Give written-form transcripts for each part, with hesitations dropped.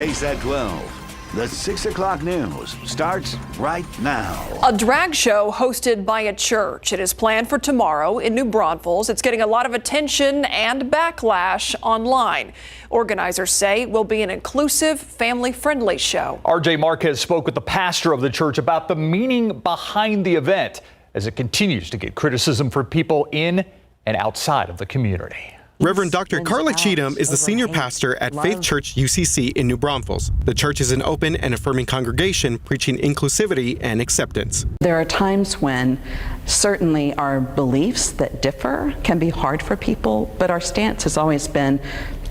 KSAT 12, the 6 o'clock news starts right now. A drag show hosted by a church. It is planned for tomorrow in New Braunfels. It's getting a lot of attention and backlash online. Organizers say it will be an inclusive, family-friendly show. RJ Marquez spoke with the pastor of the church about the meaning behind the event as it continues to get criticism from people in and outside of the community. Reverend Dr. Carla Cheatham is the senior pastor at Faith Church UCC in New Braunfels. The church is an open and affirming congregation preaching inclusivity and acceptance. There are times when certainly our beliefs that differ can be hard for people, but our stance has always been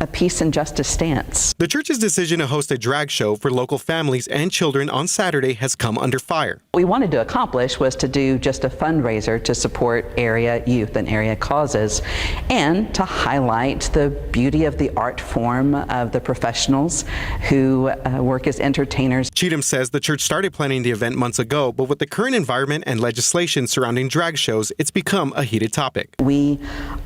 a peace and justice stance. The church's decision to host a drag show for local families and children on Saturday has come under fire. What we wanted to accomplish was to do just a fundraiser to support area youth and area causes and to highlight the beauty of the art form of the professionals who work as entertainers. Cheatham says the church started planning the event months ago, but with the current environment and legislation surrounding drag shows, it's become a heated topic. We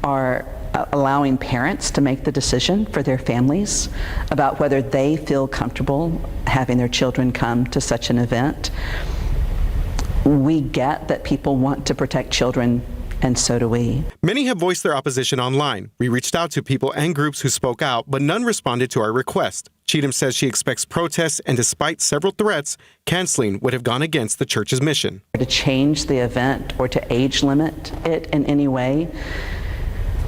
are allowing parents to make the decision for their families about whether they feel comfortable having their children come to such an event. We get that people want to protect children, and so do we. Many have voiced their opposition online. We reached out to people and groups who spoke out, but none responded to our request. Cheatham says she expects protests, and despite several threats, canceling would have gone against the church's mission. To change the event or to age limit it in any way,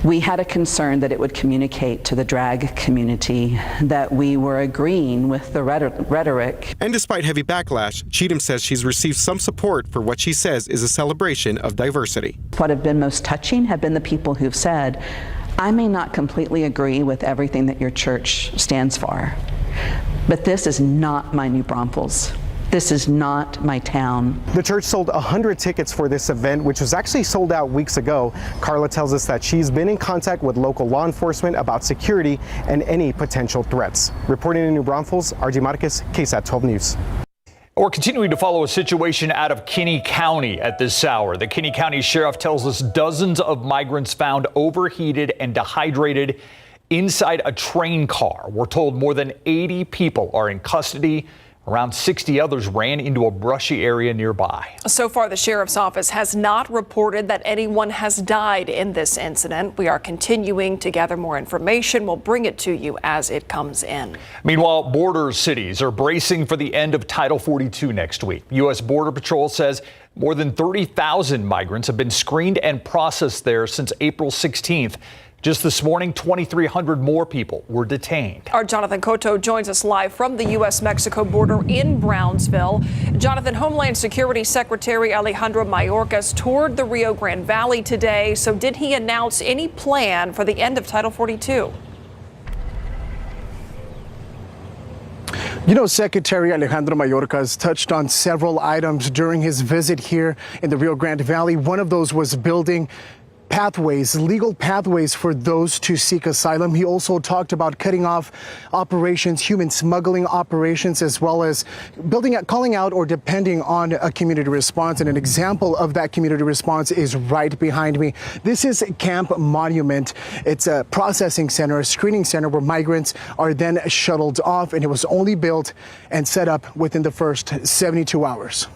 we had a concern that it would communicate to the drag community that we were agreeing with the rhetoric. And despite heavy backlash, Cheatham says she's received some support for what she says is a celebration of diversity. What have been most touching have been the people who've said, I may not completely agree with everything that your church stands for, but this is not my New Braunfels. This is not my town. The church sold 100 tickets for this event, which was actually sold out weeks ago. Carla tells us that she's been in contact with local law enforcement about security and any potential threats. Reporting in New Braunfels, RJ Marquez, KSAT 12 News. We're continuing to follow a situation out of Kinney County at this hour. The Kinney County Sheriff tells us dozens of migrants found overheated and dehydrated inside a train car. We're told more than 80 people are in custody. Around 60 others ran into a brushy area nearby. So far, the sheriff's office has not reported that anyone has died in this incident. We are continuing to gather more information. We'll bring it to you as it comes in. Meanwhile, border cities are bracing for the end of Title 42 next week. U.S. Border Patrol says more than 30,000 migrants have been screened and processed there since April 16th. Just this morning, 2,300 more people were detained. Our Jonathan Cotto joins us live from the U.S.-Mexico border in Brownsville. Jonathan, Homeland Security Secretary Alejandro Mayorkas toured the Rio Grande Valley today. So did he announce any plan for the end of Title 42? You know, Secretary Alejandro Mayorkas touched on several items during his visit here in the Rio Grande Valley. One of those was building pathways, legal pathways for those to seek asylum. He also talked about cutting off operations, human smuggling operations, as well as calling out or depending on a community response. And an example of that community response is right behind me. This is Camp Monument. It's a processing center, a screening center where migrants are then shuttled off, and it was only built and set up within the first 72 hours.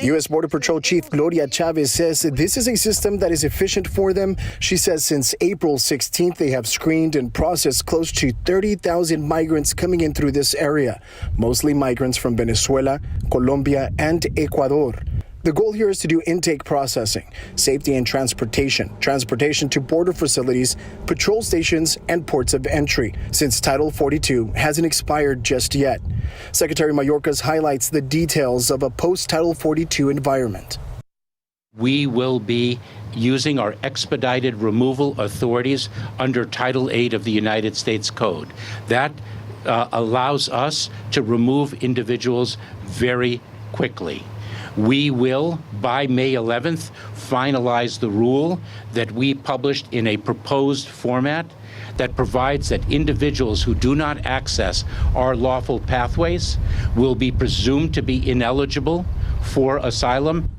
U.S. Border Patrol Chief Gloria Chavez says this is a system that is efficient for them. She says since April 16th, they have screened and processed close to 30,000 migrants coming in through this area, mostly migrants from Venezuela, Colombia, and Ecuador. The goal here is to do intake processing, safety and transportation to border facilities, patrol stations, and ports of entry, since Title 42 hasn't expired just yet. Secretary Mayorkas highlights the details of a post-Title 42 environment. We will be using our expedited removal authorities under Title 8 of the United States Code. That allows us to remove individuals very quickly. We will, by May 11th, finalize the rule that we published in a proposed format that provides that individuals who do not access our lawful pathways will be presumed to be ineligible for asylum.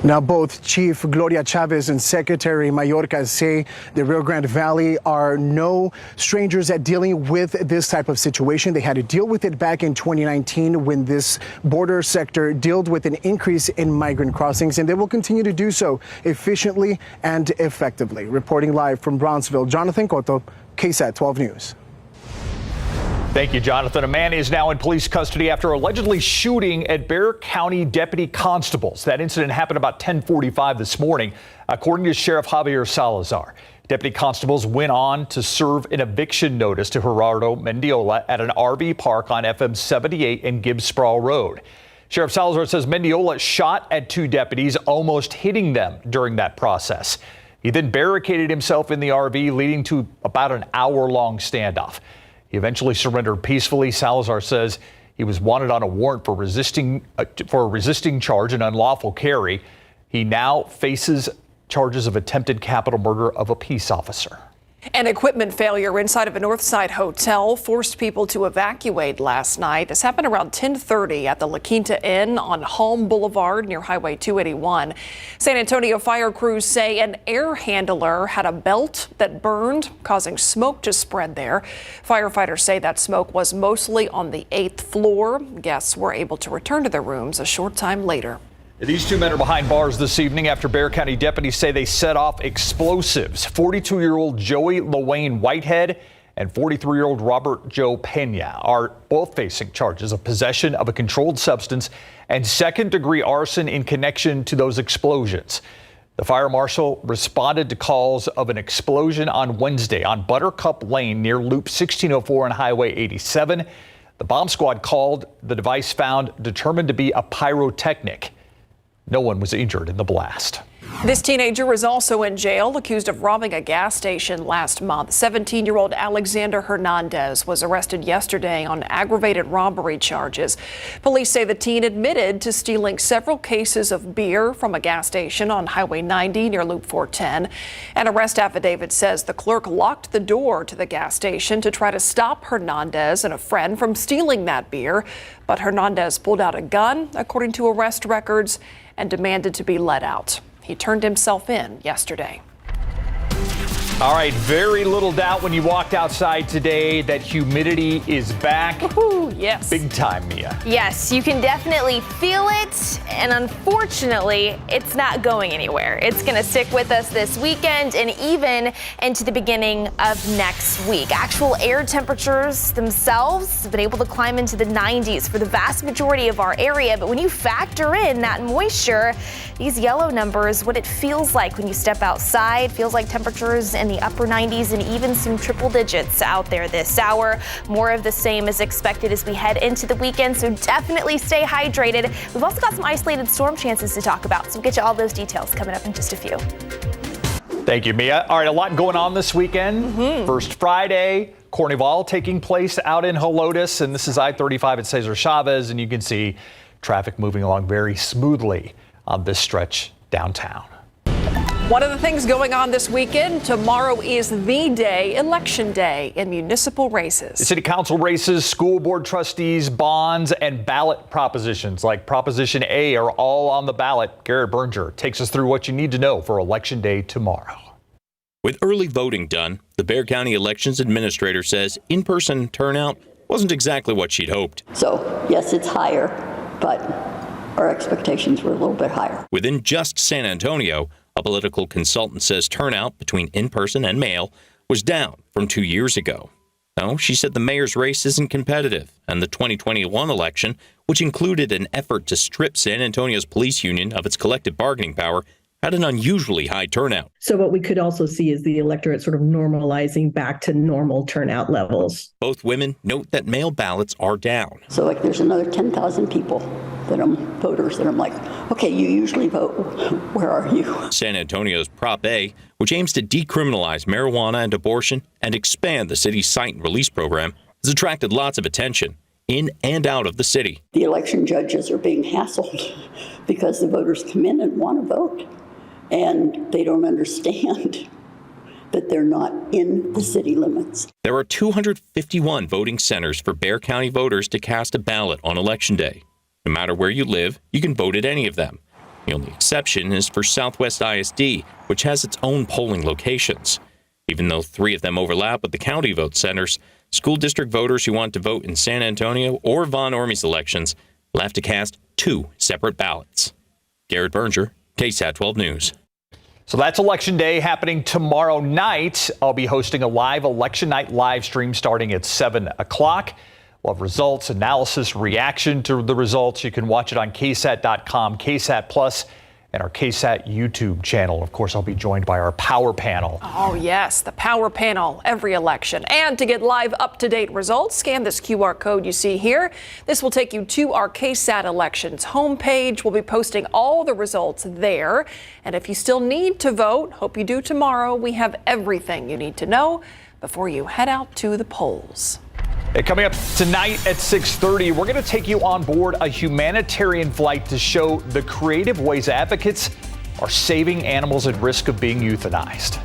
Now, both Chief Gloria Chavez and Secretary Mayorkas say the Rio Grande Valley are no strangers at dealing with this type of situation. They had to deal with it back in 2019 when this border sector dealt with an increase in migrant crossings, and they will continue to do so efficiently and effectively. Reporting live from Brownsville, Jonathan Cotto, KSAT 12 News. Thank you, Jonathan. A man is now in police custody after allegedly shooting at Bexar County deputy constables. That incident happened about 10:45 this morning, according to Sheriff Javier Salazar. Deputy constables went on to serve an eviction notice to Gerardo Mendiola at an RV park on FM 78 and Gibbs Sproul Road. Sheriff Salazar says Mendiola shot at two deputies, almost hitting them during that process. He then barricaded himself in the RV, leading to about an hour-long standoff. He eventually surrendered peacefully. Salazar says he was wanted on a warrant for a resisting charge and unlawful carry. He now faces charges of attempted capital murder of a peace officer. An equipment failure inside of a Northside hotel forced people to evacuate last night. This happened around 10:30 at the La Quinta Inn on Halm Boulevard near Highway 281. San Antonio fire crews say an air handler had a belt that burned, causing smoke to spread there. Firefighters say that smoke was mostly on the 8th floor. Guests were able to return to their rooms a short time later. These two men are behind bars this evening after Bexar County deputies say they set off explosives. 42-year-old Joey LaWayne Whitehead and 43-year-old Robert Joe Pena are both facing charges of possession of a controlled substance and second-degree arson in connection to those explosions. The fire marshal responded to calls of an explosion on Wednesday on Buttercup Lane near Loop 1604 on Highway 87. The bomb squad called the device found determined to be a pyrotechnic. No one was injured in the blast. This teenager is also in jail, accused of robbing a gas station last month. 17-year-old Alexander Hernandez was arrested yesterday on aggravated robbery charges. Police say the teen admitted to stealing several cases of beer from a gas station on Highway 90 near Loop 410. An arrest affidavit says the clerk locked the door to the gas station to try to stop Hernandez and a friend from stealing that beer. But Hernandez pulled out a gun, according to arrest records, and demanded to be let out. He turned himself in yesterday. All right, very little doubt when you walked outside today that humidity is back. Ooh, yes. Big time, Mia. Yes, you can definitely feel it, and unfortunately, it's not going anywhere. It's going to stick with us this weekend and even into the beginning of next week. Actual air temperatures themselves have been able to climb into the 90s for the vast majority of our area, but when you factor in that moisture, these yellow numbers, what it feels like when you step outside, feels like temperatures in the upper 90s and even some triple digits out there this hour. More of the same is expected as we head into the weekend, so definitely stay hydrated. We've also got some isolated storm chances to talk about, so we'll get you all those details coming up in just a few. Thank you, Mia. All right, a lot going on this weekend. First Friday, Carnival taking place out in Helotes, and this is I-35 at Cesar Chavez, and you can see traffic moving along very smoothly on this stretch downtown. One of the things going on this weekend, tomorrow is the day, Election Day, in municipal races. City council races, school board trustees, bonds, and ballot propositions like Proposition A are all on the ballot. Garrett Berger takes us through what you need to know for Election Day tomorrow. With early voting done, the Bexar County Elections Administrator says in-person turnout wasn't exactly what she'd hoped. So, yes, it's higher, but our expectations were a little bit higher. Within just San Antonio, a political consultant says turnout between in-person and mail was down from 2 years ago. No, she said the mayor's race isn't competitive, and the 2021 election, which included an effort to strip San Antonio's police union of its collective bargaining power, had an unusually high turnout. So what we could also see is the electorate sort of normalizing back to normal turnout levels. Both women note that mail ballots are down. So like there's another 10,000 people voters that I'm like, okay, you usually vote. Where are you? San Antonio's Prop A, which aims to decriminalize marijuana and abortion and expand the city's cite and release program, has attracted lots of attention in and out of the city. The election judges are being hassled because the voters come in and want to vote, and they don't understand that they're not in the city limits. There are 251 voting centers for Bexar County voters to cast a ballot on Election Day. No matter where you live, you can vote at any of them. The only exception is for Southwest ISD, which has its own polling locations. Even though 3 of them overlap with the county vote centers, school district voters who want to vote in San Antonio or Von Ormy's elections will have to cast 2 separate ballots. Garrett Berger, KSAT 12 News. So that's Election Day happening tomorrow night. I'll be hosting a live Election Night live stream starting at 7 o'clock. We'll have results, analysis, reaction to the results. You can watch it on KSAT.com, KSAT Plus, and our KSAT YouTube channel. Of course, I'll be joined by our Power Panel. Oh, yes, the Power Panel every election. And to get live up-to-date results, scan this QR code you see here. This will take you to our KSAT Elections homepage. We'll be posting all the results there. And if you still need to vote, hope you do tomorrow, we have everything you need to know before you head out to the polls. Hey, coming up tonight at 6:30, we're going to take you on board a humanitarian flight to show the creative ways advocates are saving animals at risk of being euthanized.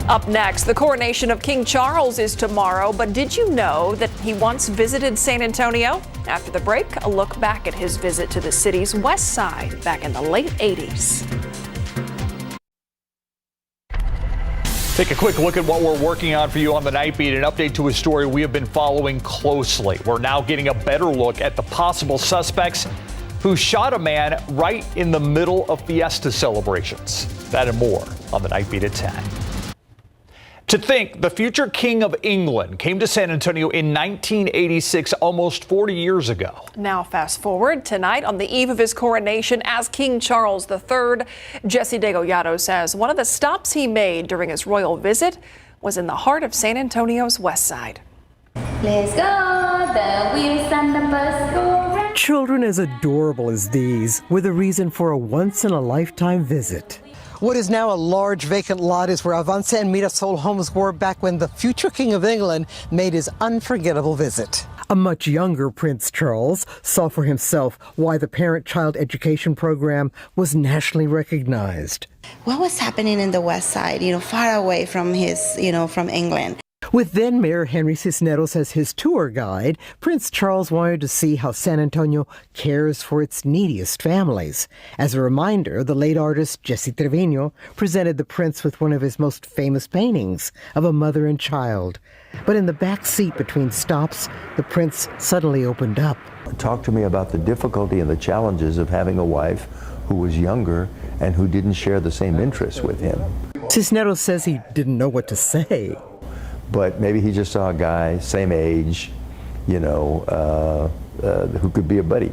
Up next, the coronation of King Charles is tomorrow, but did you know that he once visited San Antonio? After the break, a look back at his visit to the city's west side back in the late 80s. Take a quick look at what we're working on for you on the Night Beat, an update to a story we have been following closely. We're now getting a better look at the possible suspects who shot a man right in the middle of fiesta celebrations. That and more on the Night Beat at 10. To think the future King of England came to San Antonio in 1986, almost 40 years ago. Now fast forward tonight on the eve of his coronation as King Charles III. Jesse Degollado says one of the stops he made during his royal visit was in the heart of San Antonio's west side. Let's go, the wheels and the bus go round. Children as adorable as these were the reason for a once-in-a-lifetime visit. What is now a large vacant lot is where Avance and Mirasol homes were back when the future King of England made his unforgettable visit. A much younger Prince Charles saw for himself why the parent-child education program was nationally recognized. What was happening in the West Side, far away from from England? With then Mayor Henry Cisneros as his tour guide, Prince Charles wanted to see how San Antonio cares for its neediest families. As a reminder, the late artist Jesse Trevino presented the prince with one of his most famous paintings of a mother and child. But in the back seat between stops, the prince suddenly opened up. Talk to me about the difficulty and the challenges of having a wife who was younger and who didn't share the same interests with him. Cisneros says he didn't know what to say. But maybe he just saw a guy, same age, who could be a buddy.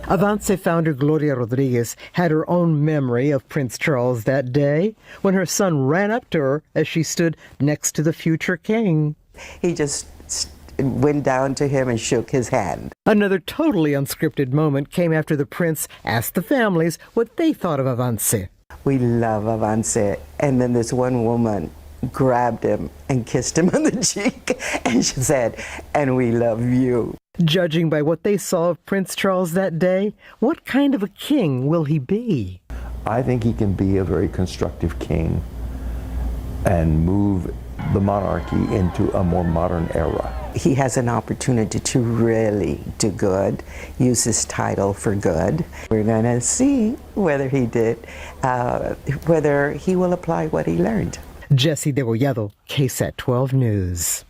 Avance founder Gloria Rodriguez had her own memory of Prince Charles that day when her son ran up to her as she stood next to the future king. He just went down to him and shook his hand. Another totally unscripted moment came after the prince asked the families what they thought of Avance. We love Avance. And then this one woman grabbed him and kissed him on the cheek, and she said, "And we love you." Judging by what they saw of Prince Charles that day, what kind of a king will he be? I think he can be a very constructive king and move the monarchy into a more modern era. He has an opportunity to really do good, use his title for good. We're going to see whether he will apply what he learned. Jesse Degollado, KSAT 12 News.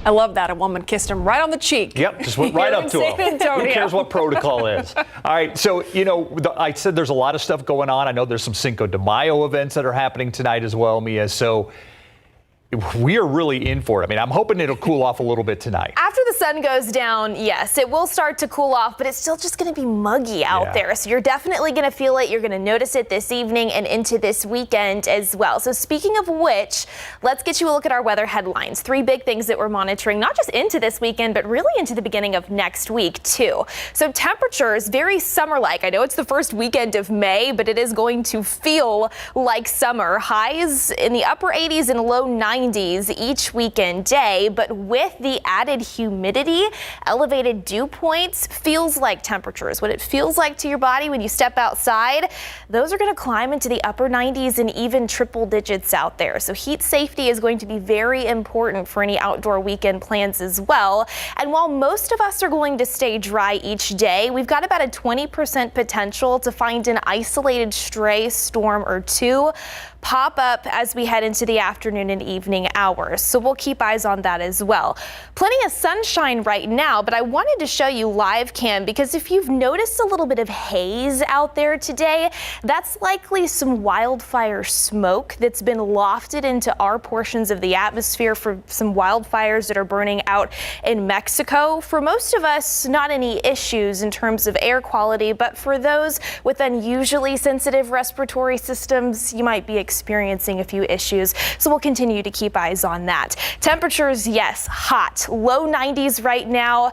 I love that. A woman kissed him right on the cheek. Yep, just went right up to him. Who cares what protocol is? All right, so, I said there's a lot of stuff going on. I know there's some Cinco de Mayo events that are happening tonight as well, Mia. So we are really in for it. I mean, I'm hoping it'll cool off a little bit tonight. After the sun goes down, yes, it will start to cool off, but it's still just going to be muggy out there. So you're definitely going to feel it. You're going to notice it this evening and into this weekend as well. So speaking of which, let's get you a look at our weather headlines. 3 big things that we're monitoring, not just into this weekend, but really into the beginning of next week too. So temperatures, very summer-like. I know it's the first weekend of May, but it is going to feel like summer. Highs in the upper 80s and low 90s 90s each weekend day, but with the added humidity, elevated dew points feels like temperatures. What it feels like to your body when you step outside, those are going to climb into the upper 90s and even triple digits out there. So heat safety is going to be very important for any outdoor weekend plans as well. And while most of us are going to stay dry each day, we've got about a 20% potential to find an isolated stray storm or two pop up as we head into the afternoon and evening hours. So we'll keep eyes on that as well. Plenty of sunshine right now, but I wanted to show you live cam because if you've noticed a little bit of haze out there today, that's likely some wildfire smoke that's been lofted into our portions of the atmosphere for some wildfires that are burning out in Mexico. For most of us, not any issues in terms of air quality, but for those with unusually sensitive respiratory systems, you might be experiencing a few issues. So we'll continue to keep eyes on that. Temperatures, yes, hot, low 90s right now.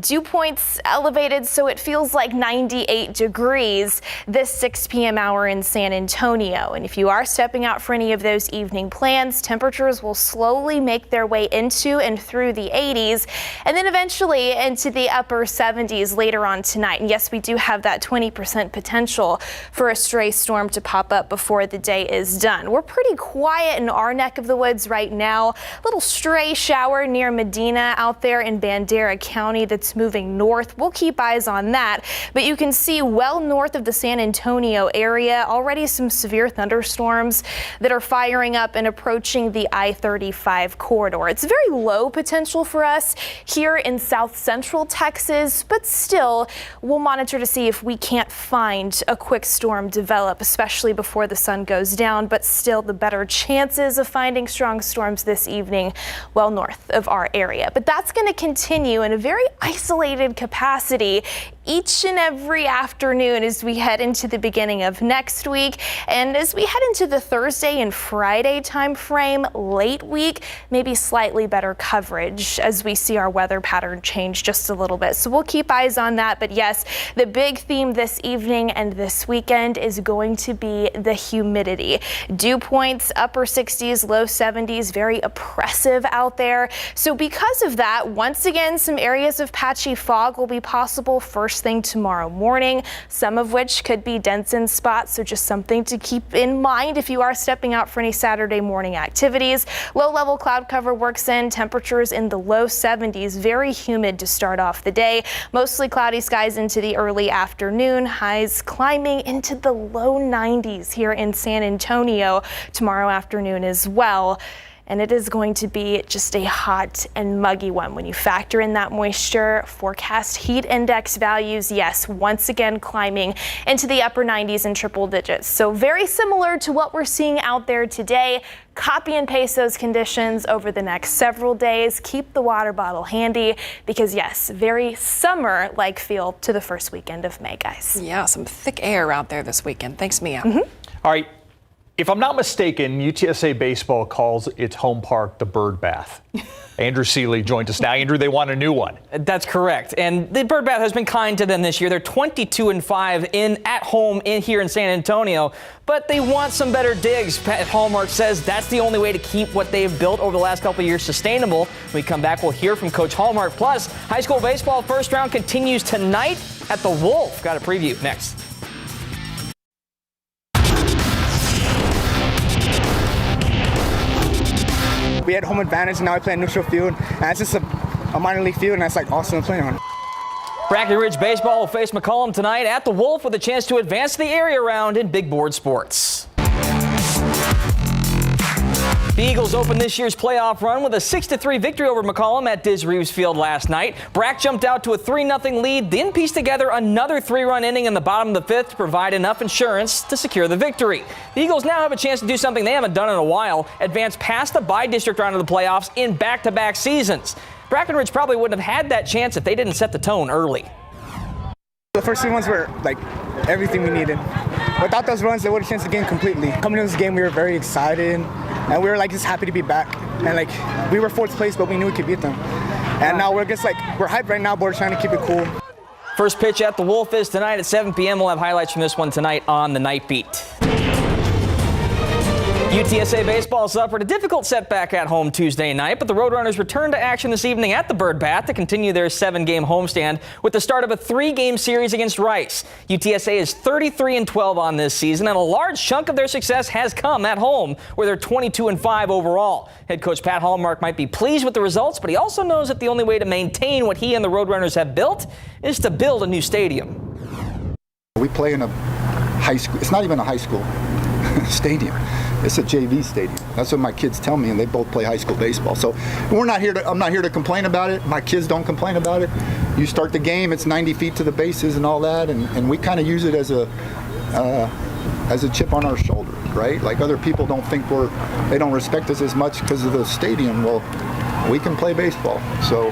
Dew points elevated, so it feels like 98 degrees this 6 p.m. hour in San Antonio. And if you are stepping out for any of those evening plans, temperatures will slowly make their way into and through the 80s and then eventually into the upper 70s later on tonight. And yes, we do have that 20% potential for a stray storm to pop up before the day is done. We're pretty quiet in our neck of the woods right now. Little stray shower near Medina out there in Bandera County that's moving north. We'll keep eyes on that. But you can see well north of the San Antonio area already some severe thunderstorms that are firing up and approaching the I-35 corridor. It's very low potential for us here in south central Texas, but still we'll monitor to see if we can't find a quick storm develop, especially before the sun goes down. But still the better chances of finding strong storms this evening well north of our area. But that's going to continue in a very isolated capacity each and every afternoon as we head into the beginning of next week. And as we head into the Thursday and Friday time frame, late week, maybe slightly better coverage as we see our weather pattern change just a little bit. So we'll keep eyes on that. But yes, the big theme this evening and this weekend is going to be the humidity. Dew points, upper 60s, low 70s, very oppressive out there. So because of that, once again, some areas of patchy fog will be possible first thing tomorrow morning, some of which could be dense in spots. So just something to keep in mind if you are stepping out for any Saturday morning activities. Low level cloud cover works in, temperatures in the low 70s, very humid to start off the day. Mostly cloudy skies into the early afternoon, highs climbing into the low 90s here in San Antonio tomorrow afternoon as well. And it is going to be just a hot and muggy one. When you factor in that moisture, forecast heat index values, yes, once again climbing into the upper 90s and triple digits. So very similar to what we're seeing out there today. Copy and paste those conditions over the next several days. Keep the water bottle handy because, yes, very summer-like feel to the first weekend of May, guys. Yeah, some thick air out there this weekend. Thanks, Mia. All right. If I'm not mistaken, UTSA baseball calls its home park the Bird Bath. Andrew Seeley joins us now. Andrew, they want a new one. That's correct. And the Bird Bath has been kind to them this year. They're 22-5 at home here in San Antonio, but they want some better digs. Pat Hallmark says that's the only way to keep what they've built over the last couple of years sustainable. When we come back, we'll hear from Coach Hallmark. Plus, high school baseball first round continues tonight at the Wolf. Got a preview next. We had home advantage, and now we play at neutral field. And it's just a minor league field, and that's like awesome to play on. Brackenridge baseball will face McCollum tonight at the Wolf with a chance to advance the area round in big board sports. The Eagles opened this year's playoff run with a 6-3 victory over McCollum at Diz Reeves Field last night. Brack jumped out to a 3-0 lead, then pieced together another 3-run inning in the bottom of the fifth to provide enough insurance to secure the victory. The Eagles now have a chance to do something they haven't done in a while, advance past the by-district round of the playoffs in back-to-back seasons. Brackenridge probably wouldn't have had that chance if they didn't set the tone early. The first 3 runs were like everything we needed. Without those runs, they would have changed the game completely. Coming into this game, we were very excited, and we were like just happy to be back. And like we were 4th place, but we knew we could beat them. And now we're just like we're hyped right now, but we're trying to keep it cool. First pitch at the Wolf is tonight at 7 p.m. We'll have highlights from this one tonight on the Night Beat. UTSA baseball suffered a difficult setback at home Tuesday night, but the Roadrunners returned to action this evening at the Bird Bath to continue their 7-game homestand with the start of a 3-game series against Rice. UTSA is 33-12 on this season, and a large chunk of their success has come at home, where they're 22-5 overall. Head coach Pat Hallmark might be pleased with the results, but he also knows that the only way to maintain what he and the Roadrunners have built is to build a new stadium. We play in a high school. It's not even a high school stadium. It's a JV stadium. That's what my kids tell me, and they both play high school baseball. So I'm not here to complain about it. My kids don't complain about it. You start the game, it's 90 feet to the bases and all that, and we kind of use it as a chip on our shoulder, right? Like other people don't think they don't respect us as much because of the stadium. Well, we can play baseball, so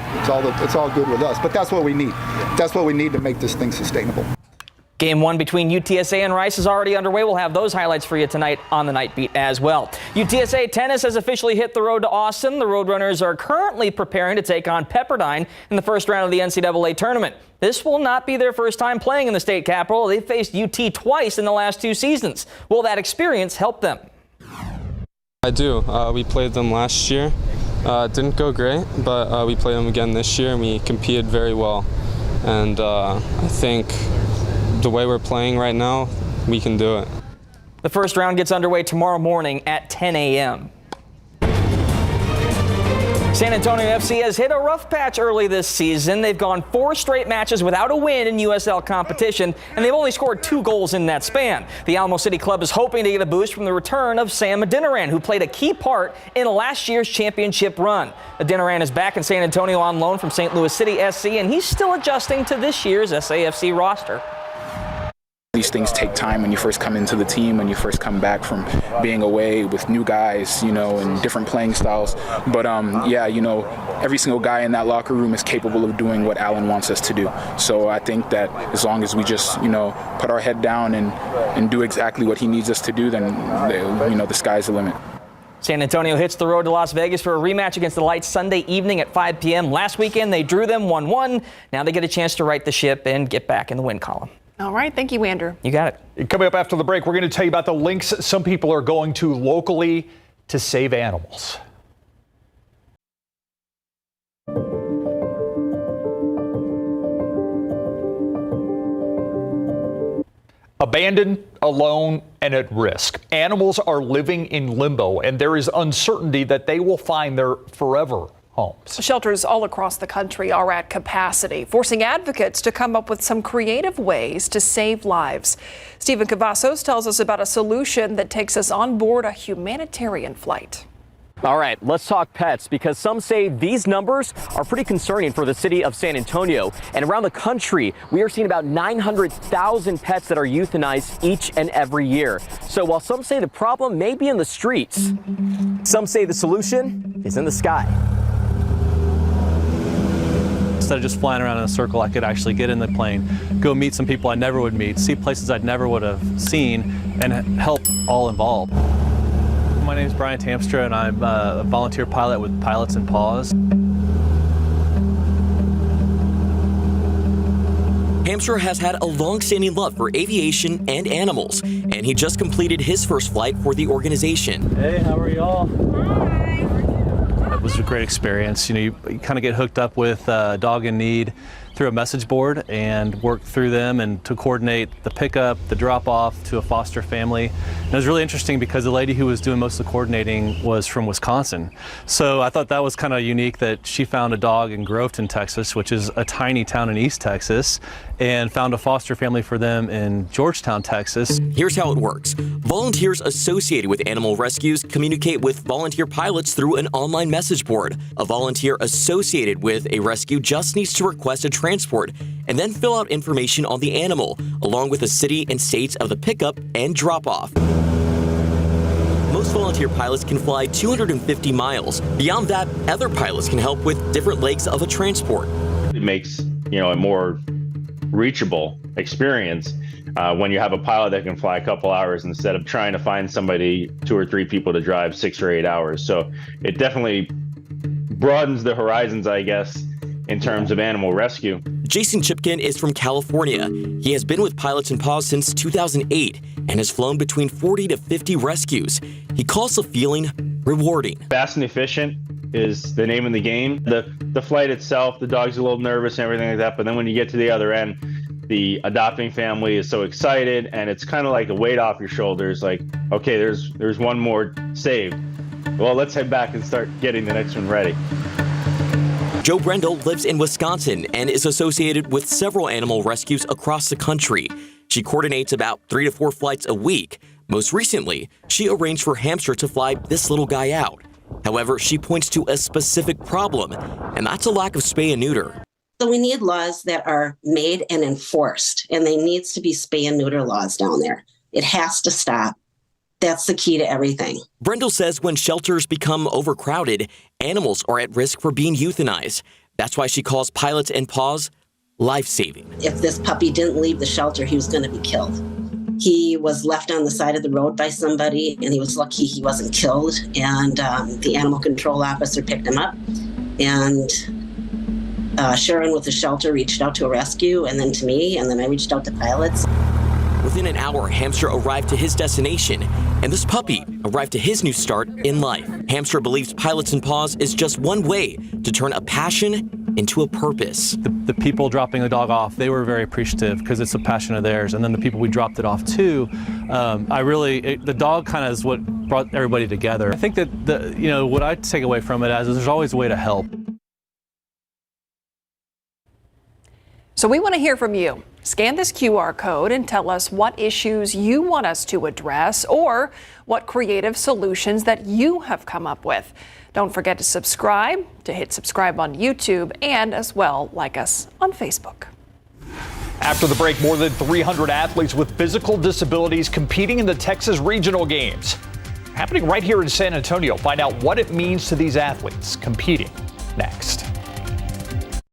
it's all good with us. But that's what we need. That's what we need to make this thing sustainable. Game 1 between UTSA and Rice is already underway. We'll have those highlights for you tonight on the Night Beat as well. UTSA tennis has officially hit the road to Austin. The Roadrunners are currently preparing to take on Pepperdine in the first round of the NCAA tournament. This will not be their first time playing in the state capital. They've faced UT twice in the last 2 seasons. Will that experience help them? I do. We played them last year. It didn't go great, but we played them again this year, and we competed very well. And I think the way we're playing right now, we can do it. The first round gets underway tomorrow morning at 10 a.m. San Antonio FC has hit a rough patch early this season. They've gone 4 straight matches without a win in USL competition, and they've only scored 2 goals in that span. The Alamo City club is hoping to get a boost from the return of Sam Adeniran, who played a key part in last year's championship run. Adeniran is back in San Antonio on loan from St. Louis City SC, and he's still adjusting to this year's SAFC roster. These things take time when you first come into the team, when you first come back from being away with new guys, and different playing styles. But every single guy in that locker room is capable of doing what Alan wants us to do. So I think that as long as we just, put our head down and do exactly what he needs us to do, then, the sky's the limit. San Antonio hits the road to Las Vegas for a rematch against the Lights Sunday evening at 5 p.m. Last weekend, they drew them 1-1. Now they get a chance to right the ship and get back in the win column. All right. Thank you, Andrew. You got it. Coming up after the break, we're going to tell you about the links some people are going to locally to save animals. Abandoned, alone, and at risk. Animals are living in limbo, and there is uncertainty that they will find their forever homes. Shelters all across the country are at capacity, forcing advocates to come up with some creative ways to save lives. Stephen Cavazos tells us about a solution that takes us on board a humanitarian flight. All right, let's talk pets, because some say these numbers are pretty concerning for the city of San Antonio. And around the country, we are seeing about 900,000 pets that are euthanized each and every year. So while some say the problem may be in the streets, some say the solution is in the sky. Instead of just flying around in a circle, I could actually get in the plane, go meet some people I never would meet, see places I'd never would have seen, and help all involved. My name is Brian Tamstra, and I'm a volunteer pilot with Pilots and Paws. Tamstra has had a long-standing love for aviation and animals, and he just completed his first flight for the organization. Hey, how are y'all? It was a great experience. You kind of get hooked up with a dog in need through a message board and work through them and to coordinate the pickup, the drop off to a foster family. And it was really interesting because the lady who was doing most of the coordinating was from Wisconsin. So I thought that was kind of unique that she found a dog in Groveton, Texas, which is a tiny town in East Texas, and found a foster family for them in Georgetown, Texas. Here's how it works. Volunteers associated with animal rescues communicate with volunteer pilots through an online message board. A volunteer associated with a rescue just needs to request a transport and then fill out information on the animal, along with the city and states of the pickup and drop-off. Most volunteer pilots can fly 250 miles. Beyond that, other pilots can help with different legs of a transport. It makes, a more reachable experience when you have a pilot that can fly a couple hours instead of trying to find somebody, 2 or 3 people to drive 6 or 8 hours. So it definitely broadens the horizons, I guess, in terms of animal rescue. Jason Chipkin is from California. He has been with Pilots and Paws since 2008 and has flown between 40 to 50 rescues. He calls the feeling rewarding. Fast and efficient is the name of the game. The flight itself, the dog's a little nervous and everything like that, but then when you get to the other end, the adopting family is so excited, and it's kind of like a weight off your shoulders, like, okay, there's one more saved. Well, let's head back and start getting the next one ready. Joe Brendel lives in Wisconsin and is associated with several animal rescues across the country. She coordinates about 3 to 4 flights a week. Most recently, she arranged for Hamster to fly this little guy out. However, she points to a specific problem, and that's a lack of spay and neuter. So we need laws that are made and enforced, and they needs to be spay and neuter laws down there. It has to stop. That's the key to everything. Brendel says when shelters become overcrowded, animals are at risk for being euthanized. That's why she calls Pilots and Paws life-saving. If this puppy didn't leave the shelter, he was going to be killed. He was left on the side of the road by somebody, and he was lucky he wasn't killed. And the animal control officer picked him up. And Sharon with the shelter reached out to a rescue, and then to me, and then I reached out to Pilots. Within an hour, Hamster arrived to his destination, and this puppy arrived to his new start in life. Hamster believes Pilots and Paws is just one way to turn a passion into a purpose. The people dropping the dog off, they were very appreciative because it's a passion of theirs. And then the people we dropped it off to, the dog kind of is what brought everybody together. I think that what I take away from it is there's always a way to help. So we want to hear from you. Scan this QR code and tell us what issues you want us to address or what creative solutions that you have come up with. Don't forget to subscribe, to hit subscribe on YouTube, and as well, like us on Facebook. After the break, more than 300 athletes with physical disabilities competing in the Texas Regional Games. Happening right here in San Antonio. Find out what it means to these athletes competing next.